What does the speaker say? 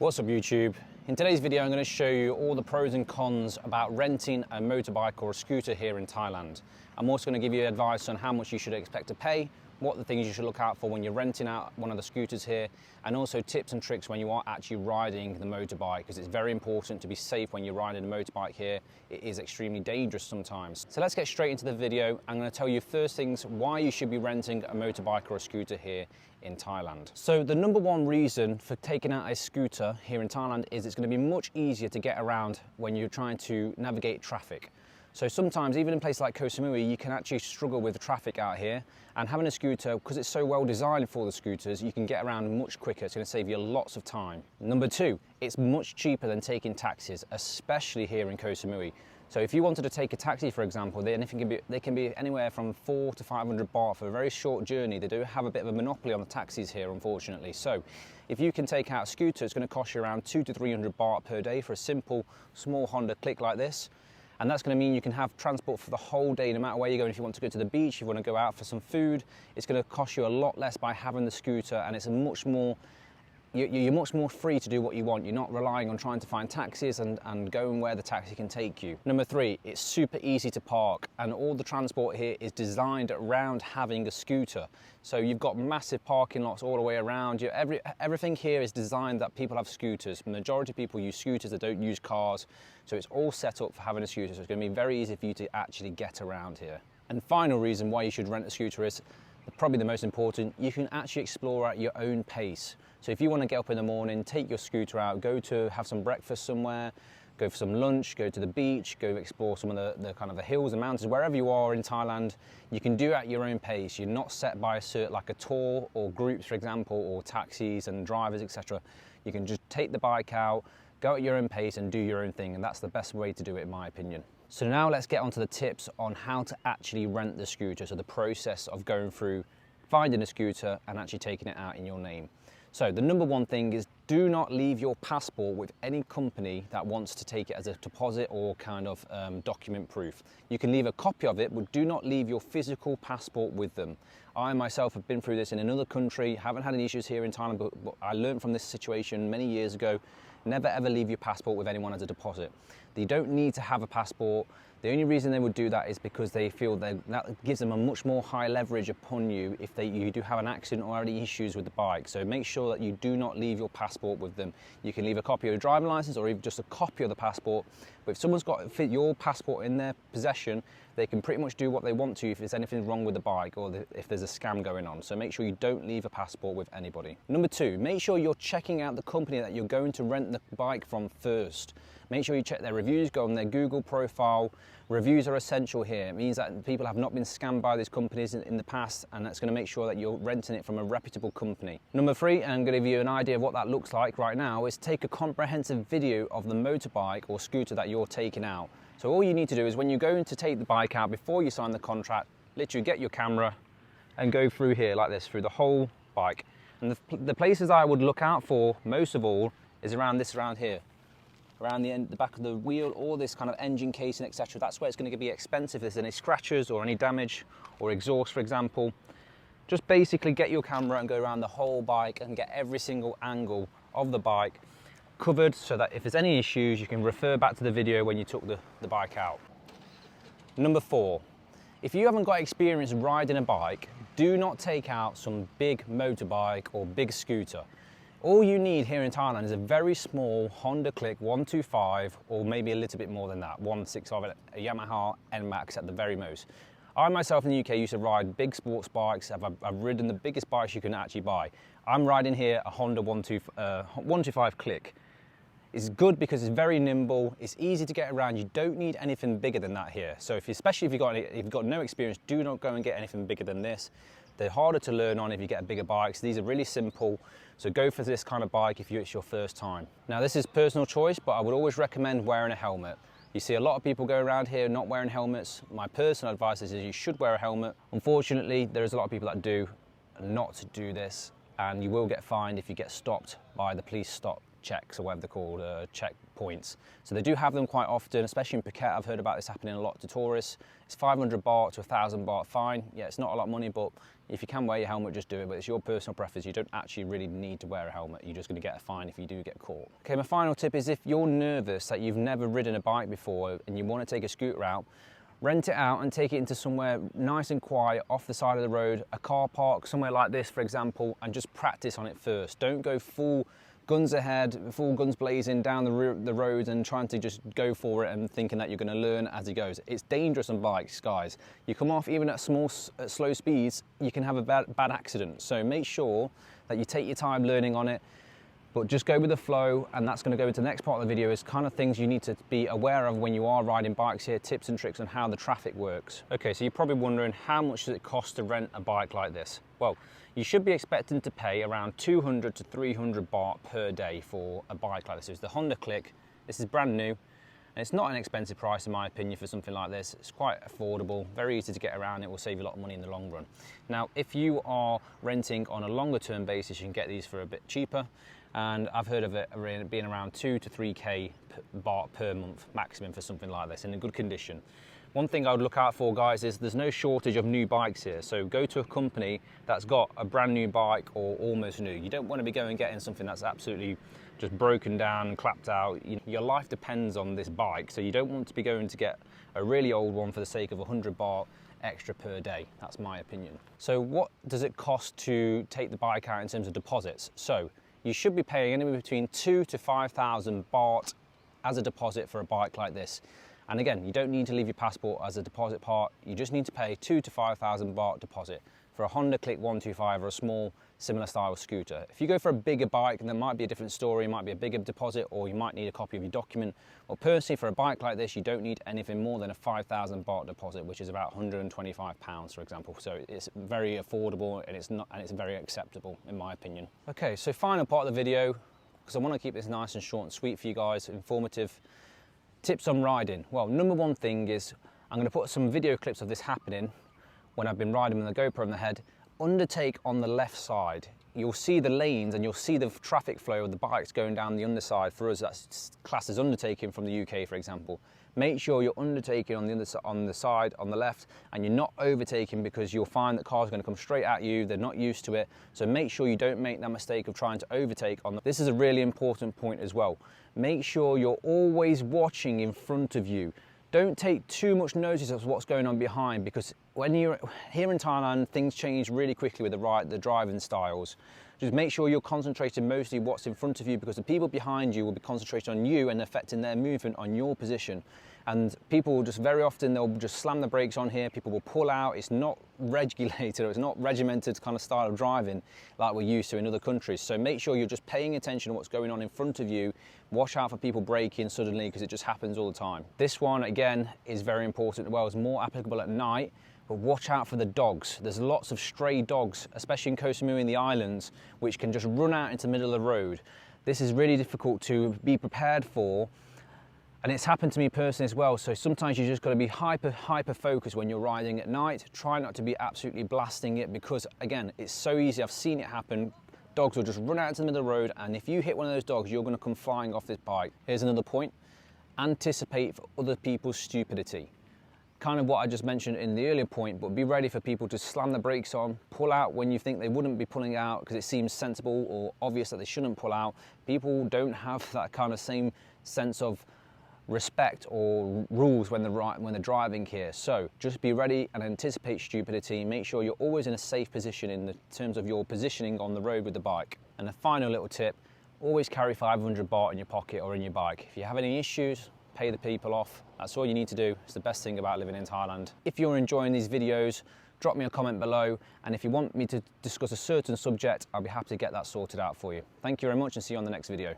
What's up YouTube? In today's video I'm going to show you all the pros and cons about renting a motorbike or a scooter here in Thailand. I'm also going to give you advice on how much you should expect to pay, what the things you should look out for when you're renting out one of the scooters here, and also tips and tricks when you are actually riding the motorbike, because it's very important to be safe when you're riding a motorbike here. It is extremely dangerous sometimes. So let's get straight into the video. I'm going to tell you first things why you should be renting a motorbike or a scooter here in Thailand. So the number one reason for taking out a scooter here in Thailand is it's going to be much easier to get around when you're trying to navigate traffic. So sometimes, even in places like Koh Samui, you can actually struggle with the traffic out here, and having a scooter, because it's so well designed for the scooters, you can get around much quicker. It's going to save you lots of time. Number two, it's much cheaper than taking taxis, especially here in Koh Samui. So if you wanted to take a taxi, for example, they can be anywhere from 400 to 500 baht for a very short journey. They do have a bit of a monopoly on the taxis here, unfortunately. So if you can take out a scooter, it's going to cost you around 200 to 300 baht per day for a simple, small Honda Click like this. And that's going to mean you can have transport for the whole day, no matter where you go. If you want to go to the beach, if you want to go out for some food, it's going to cost you a lot less by having the scooter, and it's a much more, you're much more free to do what you want. You're not relying on trying to find taxis and going where the taxi can take you. Number three, it's super easy to park, and all the transport here is designed around having a scooter. So you've got massive parking lots all the way around. Everything here is designed that people have scooters. The majority of people use scooters, they don't use cars. So it's all set up for having a scooter. So it's going to be very easy for you to actually get around here. And final reason why you should rent a scooter is probably the most important. You can actually explore at your own pace. So if you want to get up in the morning, take your scooter out, go to have some breakfast somewhere, go for some lunch, go to the beach, go explore some of the kind of the hills and mountains, wherever you are in Thailand, you can do it at your own pace. You're not set by like a tour or groups, for example, or taxis and drivers, etc. You can just take the bike out, go at your own pace and do your own thing, and that's the best way to do it in my opinion. So now let's get onto the tips on how to actually rent the scooter, so the process of going through finding a scooter and actually taking it out in your name. So the number one thing is, do not leave your passport with any company that wants to take it as a deposit or kind of document proof. You can leave a copy of it, but do not leave your physical passport with them. I myself have been through this in another country, haven't had any issues here in Thailand, but I learned from this situation many years ago. Never ever leave your passport with anyone as a deposit. You don't need to have a passport. The only reason they would do that is because they feel that gives them a much more high leverage upon you if you do have an accident or any issues with the bike. So make sure that you do not leave your passport with them. You can leave a copy of your driving license or even just a copy of the passport. But if someone's got your passport in their possession, they can pretty much do what they want to if there's anything wrong with the bike or if there's a scam going on. So make sure you don't leave a passport with anybody. Number two, make sure you're checking out the company that you're going to rent the bike from first. Make sure you check their reviews, go on their Google profile. Reviews are essential here. It means that people have not been scammed by these companies in the past, and that's going to make sure that you're renting it from a reputable company. Number three, and I'm going to give you an idea of what that looks like right now, is take a comprehensive video of the motorbike or scooter that you're taking out. So all you need to do is when you're going to take the bike out, before you sign the contract, literally get your camera and go through here like this, through the whole bike. And the places I would look out for most of all is around here. Around the back of the wheel, all this kind of engine casing, etc. That's where it's going to be expensive if there's any scratches or any damage or exhaust, for example. Just basically get your camera and go around the whole bike and get every single angle of the bike covered, so that if there's any issues, you can refer back to the video when you took the bike out. Number four, if you haven't got experience riding a bike, do not take out some big motorbike or big scooter. All you need here in Thailand is a very small Honda Click 125, or maybe a little bit more than that, 165, a Yamaha NMAX at the very most. I myself in the UK used to ride big sports bikes. I've ridden the biggest bikes you can actually buy. I'm riding here a Honda 125 Click. It's good because it's very nimble, it's easy to get around. You don't need anything bigger than that here. So especially if you've got no experience, do not go and get anything bigger than this. They're harder to learn on if you get bigger bikes. These are really simple, so go for this kind of bike if it's your first time. Now this is personal choice, but I would always recommend wearing a helmet. You see a lot of people go around here not wearing helmets. My personal advice is you should wear a helmet. Unfortunately, there's a lot of people that do not do this, and you will get fined if you get stopped by the police stop checks or whatever they're called, checkpoints. So they do have them quite often, especially in Phuket. I've heard about this happening a lot to tourists. It's 500 baht to 1,000 baht fine. Yeah, it's not a lot of money, but if you can wear your helmet, just do it. But it's your personal preference. You don't actually really need to wear a helmet. You're just going to get a fine if you do get caught. Okay, my final tip is if you're nervous that you've never ridden a bike before and you want to take a scooter out, rent it out and take it into somewhere nice and quiet off the side of the road, a car park, somewhere like this, for example, and just practice on it first. Don't go full guns ahead, full guns blazing down the road and trying to just go for it and thinking that you're going to learn as it goes. It's dangerous on bikes, guys. You come off even at slow speeds, you can have a bad accident. So make sure that you take your time learning on it, but just go with the flow, and that's going to go into the next part of the video is kind of things you need to be aware of when you are riding bikes here, tips and tricks on how the traffic works. Okay, so you're probably wondering how much does it cost to rent a bike like this? Well, you should be expecting to pay around 200 to 300 baht per day for a bike like this. It's the Honda Click. This is brand new, and it's not an expensive price in my opinion for something like this. It's quite affordable, very easy to get around. It will save you a lot of money in the long run. Now, if you are renting on a longer term basis, you can get these for a bit cheaper. And I've heard of it being around 2 to 3k baht per month maximum for something like this in a good condition. One thing I would look out for, guys, is there's no shortage of new bikes here. So go to a company that's got a brand new bike or almost new. You don't want to be going and getting something that's absolutely just broken down and clapped out. Your life depends on this bike, so you don't want to be going to get a really old one for the sake of 100 baht extra per day. That's my opinion. So what does it cost to take the bike out in terms of deposits? So you should be paying anywhere between 2,000 to 5,000 baht as a deposit for a bike like this. And again, you don't need to leave your passport as a deposit part. You just need to pay 2,000 to 5,000 baht deposit for a Honda Click 125 or a small similar style scooter. If you go for a bigger bike, then there might be a different story. It might be a bigger deposit, or you might need a copy of your document. Well, personally, for a bike like this, you don't need anything more than a 5,000 baht deposit, which is about 125 pounds, for example. So it's very affordable, and it's very acceptable, in my opinion. Okay, so final part of the video, because I want to keep this nice and short and sweet for you guys, informative. Tips on riding. Well, number one thing is I'm going to put some video clips of this happening when I've been riding with the GoPro on the head. Undertake on the left side. You'll see the lanes and you'll see the traffic flow of the bikes going down the underside. For us, that's classed as undertaking from the UK, for example. Make sure you're undertaking on the side, on the left, and you're not overtaking, because you'll find that cars are going to come straight at you. They're not used to it. So make sure you don't make that mistake of trying to overtake on This is a really important point as well. Make sure you're always watching in front of you. Don't take too much notice of what's going on behind, because when you're here in Thailand, things change really quickly with the driving styles. Just make sure you're concentrating mostly what's in front of you, because the people behind you will be concentrating on you and affecting their movement on your position. And people will just very often, they'll just slam the brakes on here. People will pull out. It's not regulated, or it's not regimented kind of style of driving like we're used to in other countries. So make sure you're just paying attention to what's going on in front of you. Watch out for people braking suddenly, because it just happens all the time. This one, again, is very important as well. It's more applicable at night, but watch out for the dogs. There's lots of stray dogs, especially in Koh Samui in the islands, which can just run out into the middle of the road. This is really difficult to be prepared for. And it's happened to me personally as well. So sometimes you just got to be hyper focused when you're riding at night. Try not to be absolutely blasting it, because again, it's so easy. I've seen it happen. Dogs will just run out into the middle of the road, and if you hit one of those dogs, you're going to come flying off this bike. Here's another point. Anticipate for other people's stupidity. Kind of what I just mentioned in the earlier point, but be ready for people to slam the brakes on, pull out when you think they wouldn't be pulling out because it seems sensible or obvious that they shouldn't pull out. People don't have that kind of same sense of respect or rules when they're driving here. So just be ready and anticipate stupidity. Make sure you're always in a safe position in terms of your positioning on the road with the bike. And a final little tip, always carry 500 baht in your pocket or in your bike. If you have any issues, pay the people off. That's all you need to do. It's the best thing about living in Thailand. If you're enjoying these videos, drop me a comment below, and if you want me to discuss a certain subject, I'll be happy to get that sorted out for you. Thank you very much, and see you on the next video.